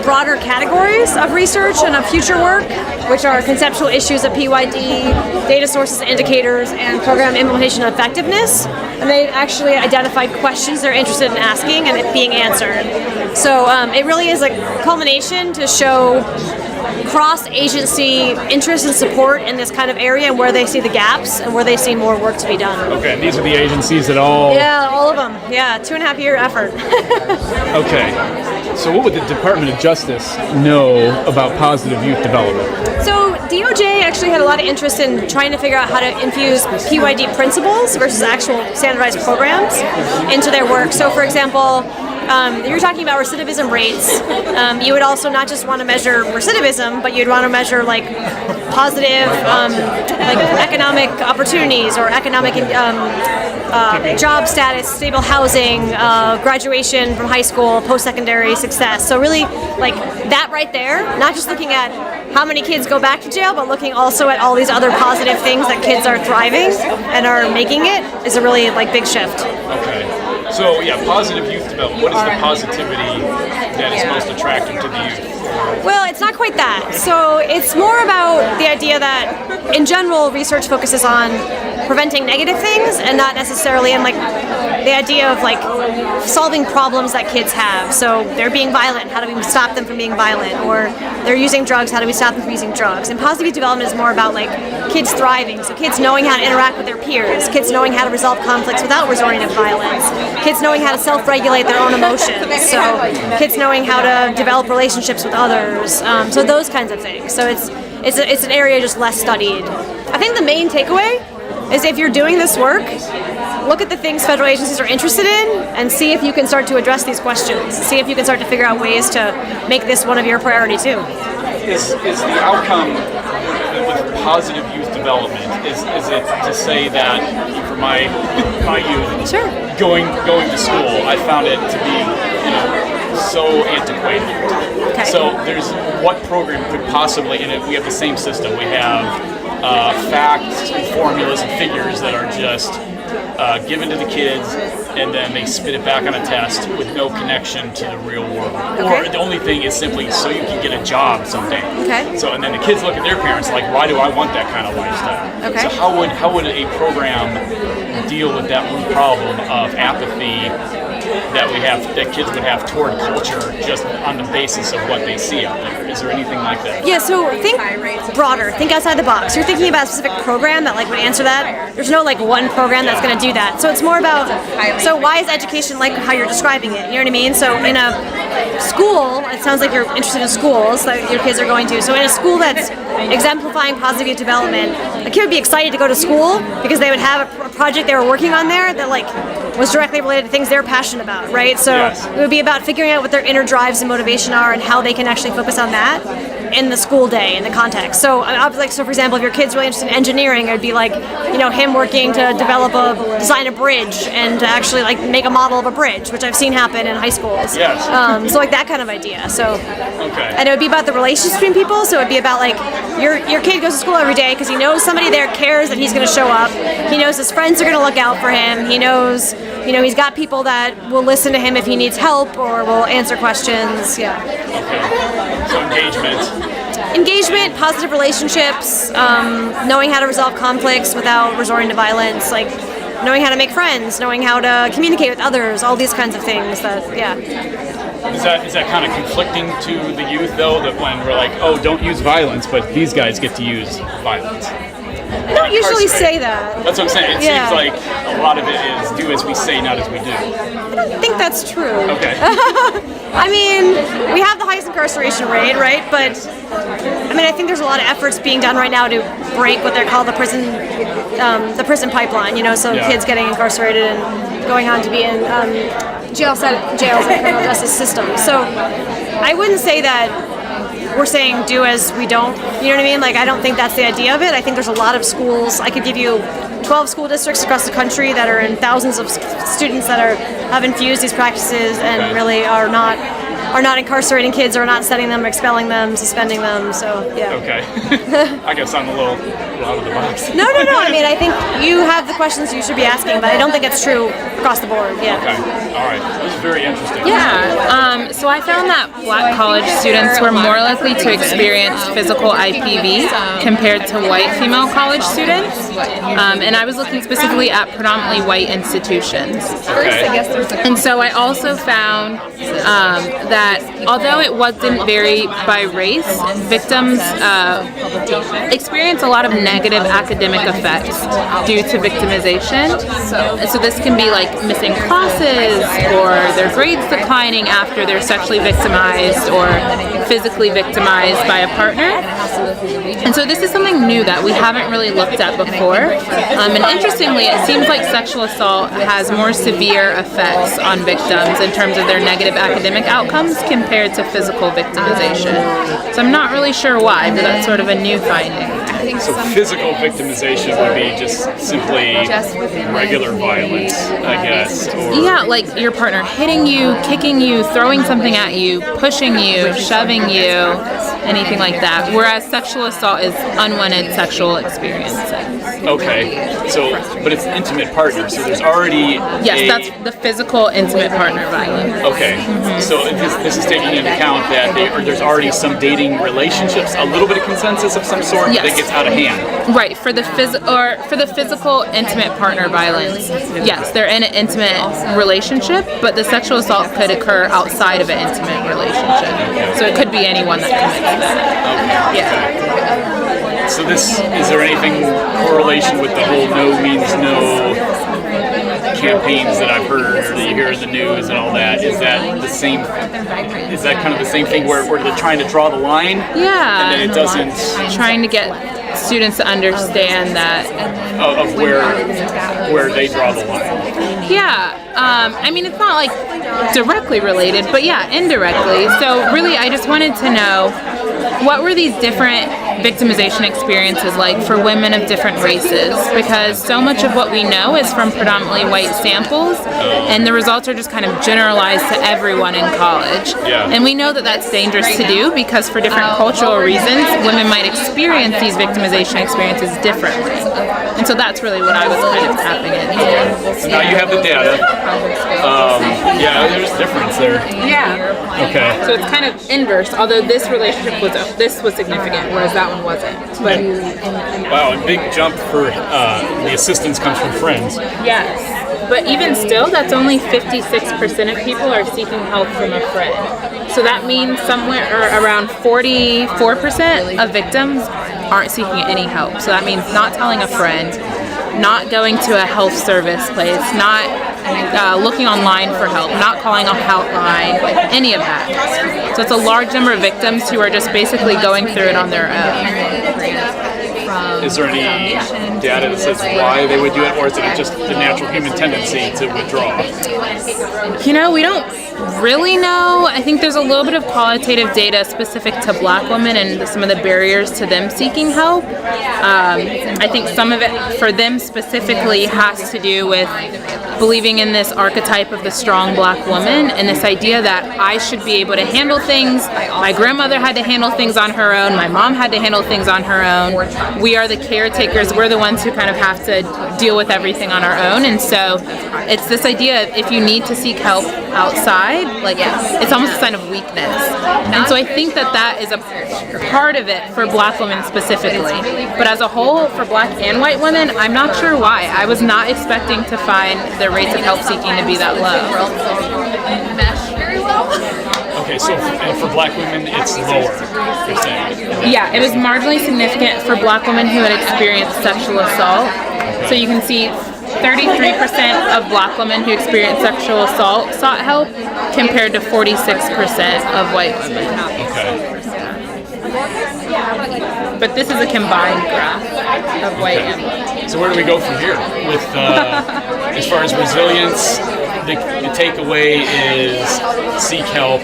broader categories of research and of future work, which are conceptual issues of PYD, data sources, indicators, and program implementation effectiveness. And they actually identified questions they're interested in asking and it being answered. So it really is a culmination to show cross-agency interest and support in this kind of area and where they see the gaps and where they see more work to be done. Okay, and these are the agencies that all... Yeah, all of them. Yeah, 2.5-year effort. Okay. So what would the Department of Justice know about positive youth development? So DOJ actually had a lot of interest in trying to figure out how to infuse PYD principles versus actual standardized programs into their work. So for example, you're talking about recidivism rates, you would also not just want to measure recidivism, but you'd want to measure like positive like economic opportunities or economic job status, stable housing, graduation from high school, post-secondary success. So really like that right there, not just looking at how many kids go back to jail, but looking also at all these other positive things that kids are thriving and are making it is a really like big shift. Okay. So yeah, positive youth development. What is the positivity that is most attractive to the youth? Well, it's not quite that. So it's more about the idea that, in general, research focuses on preventing negative things and not necessarily in like the idea of like solving problems that kids have. So they're being violent. How do we stop them from being violent? Or they're using drugs. How do we stop them from using drugs? And positive youth development is more about like kids thriving. So kids knowing how to interact with their peers. Kids knowing how to resolve conflicts without resorting to violence. Kids knowing how to self-regulate their own emotions. So kids knowing how to develop relationships with others. So those kinds of things. So it's an area just less studied. I think the main takeaway is if you're doing this work, look at the things federal agencies are interested in and see if you can start to address these questions. See if you can start to figure out ways to make this one of your priority too. Is the outcome with positive youth development, is it to say that for my youth, sure, going to school, I found it to be, so antiquated. Okay. So what program could possibly, and we have the same system. We have facts and formulas and figures that are just given to the kids, and then they spit it back on a test with no connection to the real world. Okay. Or the only thing is simply so you can get a job someday. Okay. So, and then the kids look at their parents like, why do I want that kind of lifestyle? Okay. So how would a program deal with that root problem of apathy that kids would have toward culture just on the basis of what they see out there? Is there anything like that? Yeah, so think broader, think outside the box. You're thinking about a specific program that like would answer that. There's no like one program that's going to do that. So it's more about, so why is education like how you're describing it? You know what I mean? So in a school, it sounds like you're interested in schools that your kids are going to. So in a school that's exemplifying positive youth development, a kid would be excited to go to school because they would have a project they were working on there that like was directly related to things they're passionate about, right? So yes. It would be about figuring out what their inner drives and motivation are and how they can actually focus on that in the school day, in the context. So for example, if your kid's really interested in engineering, it would be like, him working to design a bridge and to actually like make a model of a bridge, which I've seen happen in high schools. Yes. So like that kind of idea. So, okay. And it would be about the relationships between people. So it would be about like your kid goes to school every day because he knows somebody there cares that he's going to show up. He knows his friends are going to look out for him. He knows, he's got people that will listen to him if he needs help or will answer questions. Yeah. Okay. So Engagement, positive relationships, knowing how to resolve conflicts without resorting to violence, like knowing how to make friends, knowing how to communicate with others, all these kinds of things Is that kind of conflicting to the youth though, that when we're like, oh, don't use violence, but these guys get to use violence? I don't usually say that. That's what I'm saying. It seems like a lot of it is do as we say, not as we do. I don't think that's true. Okay. I mean, we have the highest incarceration rate, right? But I think there's a lot of efforts being done right now to break what they call the prison pipeline. So kids getting incarcerated and going on to be in jails and criminal justice systems. So I wouldn't say that we're saying do as we don't, you know what I mean? Like, I don't think that's the idea of it. I think there's a lot of schools. I could give you 12 school districts across the country that are in thousands of students that have infused these practices and really are not incarcerating kids or not setting them, expelling them, suspending them. So yeah. Okay. I guess I'm a little out of the box. No. I think you have the questions you should be asking, but I don't think it's true across the board. Yeah. Okay. All right. This is very interesting. Yeah. So I found that Black college students were more likely to experience physical IPV compared to white female college students. And I was looking specifically at predominantly white institutions. Okay. And so I also found that although it wasn't vary by race, victims experience a lot of negative academic effects due to victimization. So this can be like missing classes or their grades declining after they're sexually victimized or physically victimized by a partner. And so this is something new that we haven't really looked at before. And interestingly, it seems like sexual assault has more severe effects on victims in terms of their negative academic outcomes compared to physical victimization. So I'm not really sure why, but that's sort of a new finding. So physical victimization would be just simply regular violence, I guess. Or Yeah, like your partner hitting you, kicking you, throwing something at you, pushing you, shoving you, anything like that. Whereas sexual assault is unwanted sexual experiences. Okay, so, but it's intimate partners, so there's already Yes, that's the physical intimate partner violence. Okay, so this is taking into account that there's already some dating relationships, a little bit of consensus of some sort Yes. that gets out of hand. Right, for the physical intimate partner violence, yes, they're in an intimate relationship, but the sexual assault could occur outside of an intimate relationship. So it could be anyone that commits that. Yeah. So is there anything correlation with the whole no means no campaigns that I've heard or that you hear in the news and all that? Is that the same? Is that kind of the same thing where they're trying to draw the line? Yeah. And then it doesn't. Trying to get students to understand that. Of where they draw the line. Yeah. I mean, it's not like directly related, but yeah, indirectly. So really, I just wanted to know, what were these different victimization experiences like for women of different races? Because so much of what we know is from predominantly white samples, and the results are just kind of generalized to everyone in college. Yeah. And we know that that's dangerous to do because for different cultural reasons, women might experience these victimization experiences differently. And so that's really what I was kind of tapping into. So now you have the data. Yeah, there's a difference there. Yeah. Okay. So it's kind of inverse, although this relationship was significant, whereas that one wasn't. But Wow, a big jump for the assistance comes from friends. yes. But even still, that's only 56% of people are seeking help from a friend. So that means somewhere around 44% of victims aren't seeking any help. So that means not telling a friend, not going to a health service place, not looking online for help, not calling a hotline, any of that. So it's a large number of victims who are just basically going through it on their own. Is there any data that says why they would do it, or is it just the natural human tendency to withdraw? You know, we don't really know. I think there's a little bit of qualitative data specific to Black women and some of the barriers to them seeking help. I think some of it for them specifically has to do with believing in this archetype of the strong Black woman and this idea that I should be able to handle things. My grandmother had to handle things on her own. My mom had to handle things on her own. We are the caretakers. We're the ones who kind of have to deal with everything on our own. And so it's this idea of if you need to seek help outside, like it's almost a sign of weakness. And so I think that is a part of it for Black women specifically. But as a whole, for Black and white women, I'm not sure why. I was not expecting to find the rates of help seeking to be that low. Okay, so for Black women, it's lower, you're saying? Yeah, it was marginally significant for Black women who had experienced sexual assault. So you can see 33% of Black women who experienced sexual assault sought help compared to 46% of white women. Okay. But this is a combined graph of white and Black. So where do we go from here? With as far as resilience, the takeaway is seek help.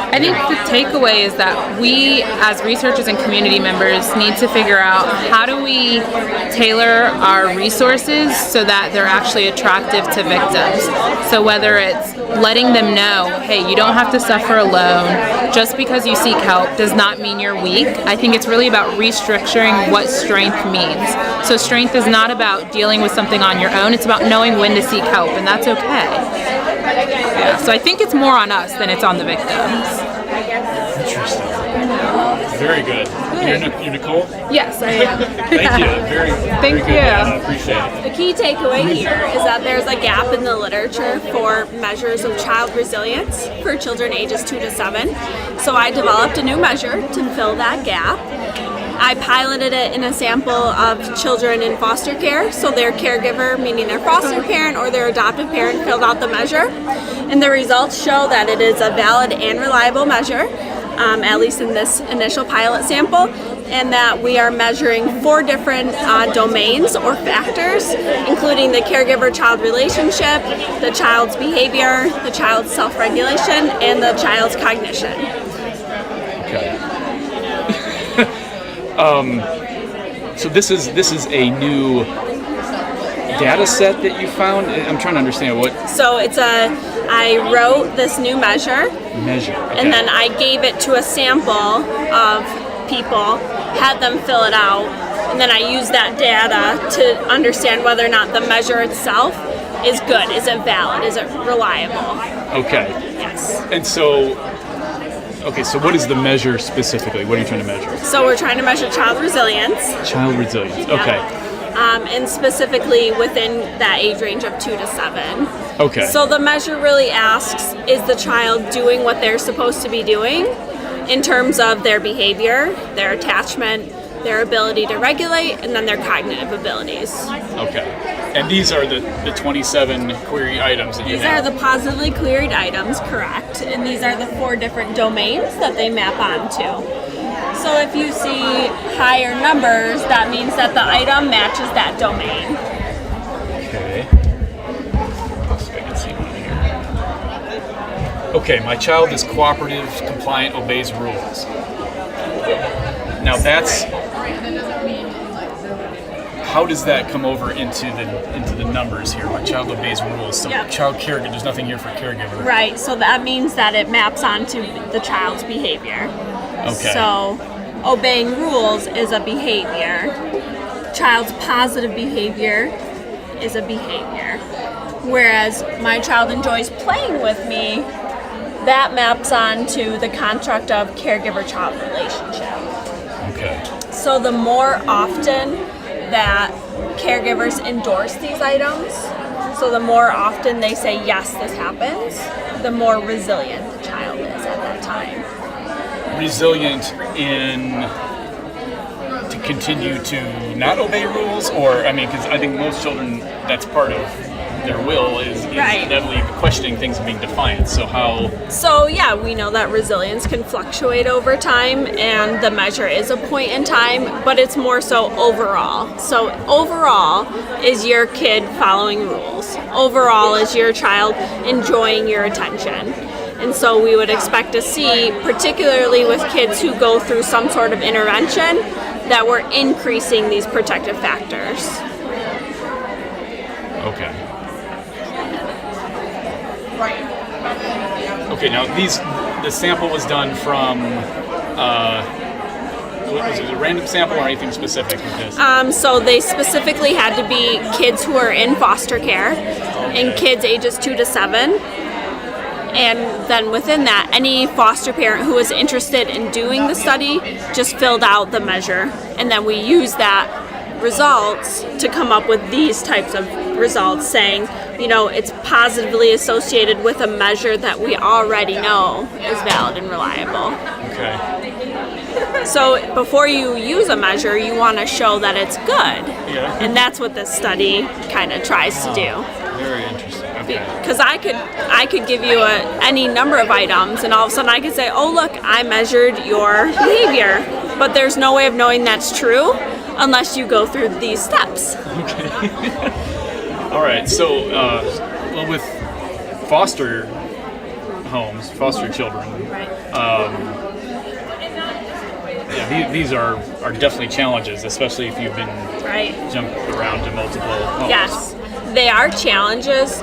I think the takeaway is that we, as researchers and community members, need to figure out how do we tailor our resources so that they're actually attractive to victims. So whether it's letting them know, hey, you don't have to suffer alone. Just because you seek help does not mean you're weak. I think it's really about restructuring what strength means. So strength is not about dealing with something on your own. It's about knowing when to seek help, and that's okay. Yeah, so I think it's more on us than it's on the victims. Interesting. Very good. You're Nicole? Yes, I am. Thank you. Very good. I appreciate it. The key takeaway here is that there's a gap in the literature for measures of child resilience for children ages 2 to 7. So I developed a new measure to fill that gap. I piloted it in a sample of children in foster care. So their caregiver, meaning their foster parent or their adoptive parent, filled out the measure. And the results show that it is a valid and reliable measure, at least in this initial pilot sample, and that we are measuring 4 different domains or factors, including the caregiver-child relationship, the child's behavior, the child's self-regulation, and the child's cognition. Okay. So this is a new data set that you found? I'm trying to understand what... So I wrote this new measure. Okay. And then I gave it to a sample of people, had them fill it out, and then I used that data to understand whether or not the measure itself is good. Is it valid? Is it reliable? Okay. Yes. And so what is the measure specifically? What are you trying to measure? So we're trying to measure child resilience. Child resilience, okay. And specifically within that age range of 2 to 7. Okay. So the measure really asks, is the child doing what they're supposed to be doing in terms of their behavior, their attachment, their ability to regulate, and then their cognitive abilities. Okay. And these are the 27 query items that you have? These are the positively queried items, correct. And these are the 4 different domains that they map onto. So if you see higher numbers, that means that the item matches that domain. Okay. Let's see if I can see one here. Okay, my child is cooperative, compliant, obeys rules. Now how does that come over into the numbers here? My child obeys rules. So child caregiver, there's nothing here for caregiver. Right, so that means that it maps onto the child's behavior. Okay. So obeying rules is a behavior. Child's positive behavior is a behavior. Whereas my child enjoys playing with me, that maps onto the construct of caregiver-child relationship. Okay. So the more often that caregivers endorse these items, so the more often they say, yes, this happens, the more resilient the child is at that time. Resilient to continue to not obey rules, or, because I think most children, that's part of their will is inevitably questioning things and being defiant. So we know that resilience can fluctuate over time, and the measure is a point in time, but it's more so overall. So overall, is your kid following rules? Overall, is your child enjoying your attention? And so we would expect to see, particularly with kids who go through some sort of intervention, that we're increasing these protective factors. Okay. Okay, now the sample was done from, was it a random sample or anything specific with this? So they specifically had to be kids who are in foster care and kids ages 2 to 7. And then within that, any foster parent who was interested in doing the study just filled out the measure. And then we used that results to come up with these types of results saying, it's positively associated with a measure that we already know is valid and reliable. Okay. So before you use a measure, you want to show that it's good. Yeah. And that's what this study kind of tries to do. Very interesting. Okay. Because I could give you any number of items, and all of a sudden I could say, oh look, I measured your behavior. But there's no way of knowing that's true unless you go through these steps. Okay. All right. So, with foster homes, foster children, these are definitely challenges, especially if you've been jumped around to multiple homes. Yes, they are challenges,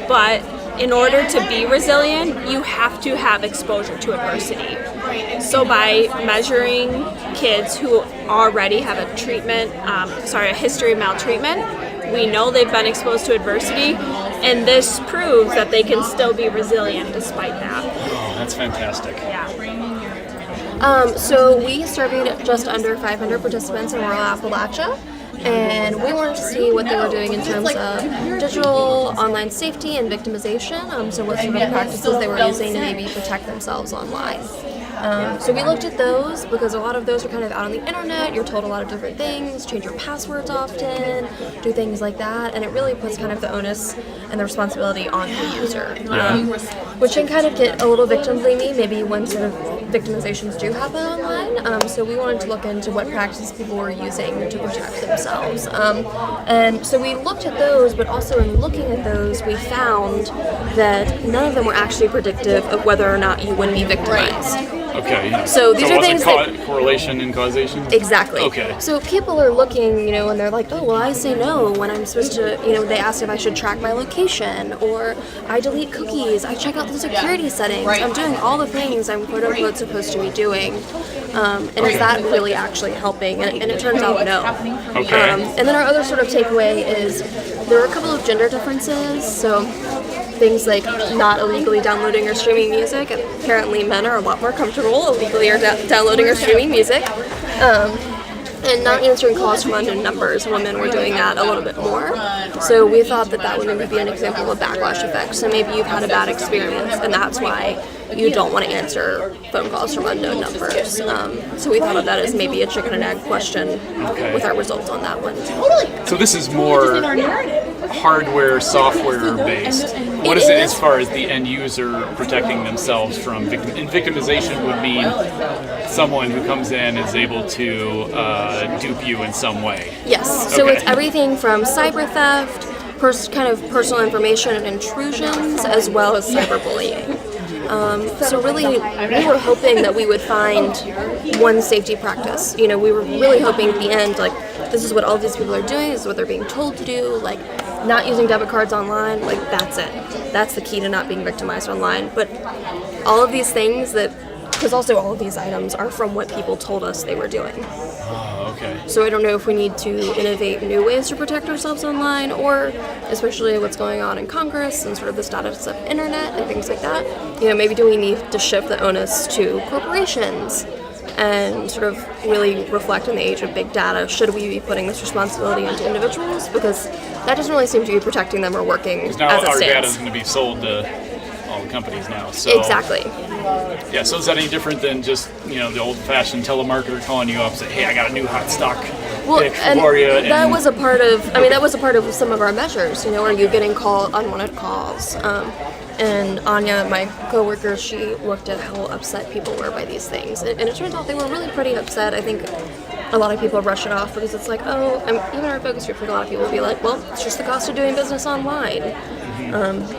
but in order to be resilient, you have to have exposure to adversity. So by measuring kids who already have a history of maltreatment, we know they've been exposed to adversity, and this proves that they can still be resilient despite that. Oh, that's fantastic. Yeah. So we surveyed just under 500 participants in rural Appalachia, and we wanted to see what they were doing in terms of digital online safety and victimization, so what sort of practices they were using to maybe protect themselves online. So we looked at those because a lot of those are kind of out on the internet. You're told a lot of different things, change your passwords often, do things like that, and it really puts kind of the onus and the responsibility on the user, which can kind of get a little victim blamey maybe when sort of victimizations do happen online. So we wanted to look into what practices people were using to protect themselves. And so we looked at those, but also in looking at those, we found that none of them were actually predictive of whether or not you would be victimized. Okay. Yeah. So these are things that correlation and causation? Exactly. Okay. So people are looking, and they're like, oh, well, I say no when I'm supposed to, they ask if I should track my location, or I delete cookies, I check out the security settings, I'm doing all the things I'm quote unquote supposed to be doing. And is that really actually helping? And it turns out no. Okay. And then our other sort of takeaway is there are a couple of gender differences. So things like not illegally downloading or streaming music. Apparently men are a lot more comfortable illegally or downloading or streaming music. And not answering calls from unknown numbers. Women were doing that a little bit more. So we thought that that would maybe be an example of a backlash effect. So maybe you've had a bad experience and that's why you don't want to answer phone calls from unknown numbers. So we thought of that as maybe a chicken and egg question with our results on that one. So this is more hardware, software based. What is it as far as the end user protecting themselves from and victimization would mean someone who comes in is able to dupe you in some way? Yes, so it's everything from cyber theft, kind of personal information and intrusions, as well as cyberbullying. So really, we were hoping that we would find one safety practice. We were really hoping at the end, like, this is what all these people are doing, this is what they're being told to do, like, not using debit cards online, like, that's it. That's the key to not being victimized online. But all of these things because also all of these items are from what people told us they were doing. Oh, okay. So I don't know if we need to innovate new ways to protect ourselves online, or especially what's going on in Congress and sort of the status of internet and things like that. Maybe do we need to shift the onus to corporations and sort of really reflect in the age of big data? Should we be putting this responsibility onto individuals? Because that doesn't really seem to be protecting them or working as it now stands. our data is going to be sold to all the companies now. So exactly. Yeah, so is that any different than just, the old-fashioned telemarketer calling you up and saying, hey, I got a new hot stock pick for you? That was a part of some of our measures, are you getting unwanted calls? And Anya, my coworker, she looked at how upset people were by these things. And it turns out they were really pretty upset. I think a lot of people brush it off because it's like, even our focus group, a lot of people will be like, well, it's just the cost of doing business online.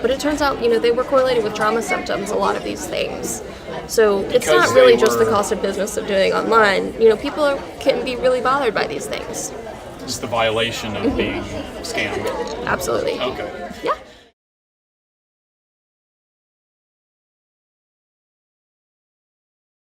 But it turns out, they were correlated with trauma symptoms, a lot of these things. So it's not really just the cost of business of doing online. People can be really bothered by these things. Just the violation of being scammed. Absolutely. Okay. Yeah.